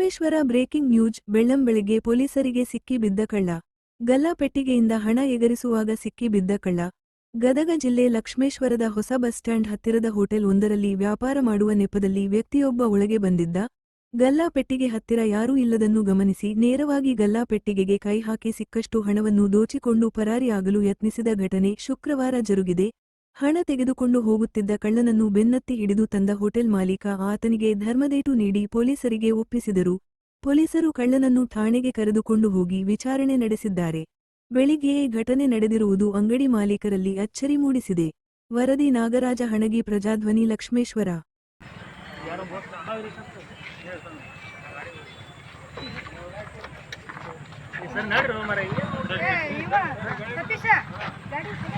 Lakshmeshwar breaking news ಬೆಳ್ಳಂಬೆಳಗ್ಗೆ ಪೊಲೀಸರಿಗೆ ಸಿಕ್ಕಿ ಬಿದ್ದ ಕಳ್ಳ. ಗಲ್ಲಾ ಪೆಟ್ಟಿಗೆಯಿಂದ ಹಣ ಎಗರಿಸುವಾಗ ಸಿಕ್ಕಿ ಬಿದ್ದ ಕಳ್ಳ. ಗದಗ ಜಿಲ್ಲೆ ಲಕ್ಷ್ಮೇಶ್ವರದ ಹೊಸ ಬಸ್ ಸ್ಟ್ಯಾಂಡ್ ಹತ್ತಿರದ ಹೋಟೆಲ್ ಒಂದರಲ್ಲಿ ವ್ಯಾಪಾರ ಮಾಡುವ ನೆಪದಲ್ಲಿ ವ್ಯಕ್ತಿಯೊಬ್ಬ ಒಳಗೆ ಬಂದಿದ್ದ. ಗಲ್ಲಾ ಪೆಟ್ಟಿಗೆ ಹತ್ತಿರ ಯಾರೂ ಇಲ್ಲದನ್ನು ಗಮನಿಸಿ ನೇರವಾಗಿ ಗಲ್ಲಾ ಪೆಟ್ಟಿಗೆಗೆ ಕೈ ಹಾಕಿ ಸಿಕ್ಕಷ್ಟು ಹಣವನ್ನು ದೋಚಿಕೊಂಡು ಪರಾರಿಯಾಗಲು ಯತ್ನಿಸಿದ ಘಟನೆ ಶುಕ್ರವಾರ ಜರುಗಿದೆ. ಹಣ ತೆಗೆದುಕೊಂಡು ಹೋಗುತ್ತಿದ್ದ ಕಳ್ಳನನ್ನು ಬೆನ್ನತ್ತಿ ಹಿಡಿದು ತಂದ ಹೋಟೆಲ್ ಮಾಲೀಕ ಆತನಿಗೆ ಧರ್ಮದೇಟು ನೀಡಿ ಪೊಲೀಸರಿಗೆ ಒಪ್ಪಿಸಿದರು. ಪೊಲೀಸರು ಕಳ್ಳನನ್ನು ಠಾಣೆಗೆ ಕರೆದುಕೊಂಡು ಹೋಗಿ ವಿಚಾರಣೆ ನಡೆಸಿದ್ದಾರೆ. ಬೆಳಿಗ್ಗೆಯೇ ಘಟನೆ ನಡೆದಿರುವುದು ಅಂಗಡಿ ಮಾಲೀಕರಲ್ಲಿ ಅಚ್ಚರಿ ಮೂಡಿಸಿದೆ. ವರದಿ ನಾಗರಾಜ ಹಣಗಿ, ಪ್ರಜಾಧ್ವನಿ, ಲಕ್ಷ್ಮೇಶ್ವರ. ಸರ್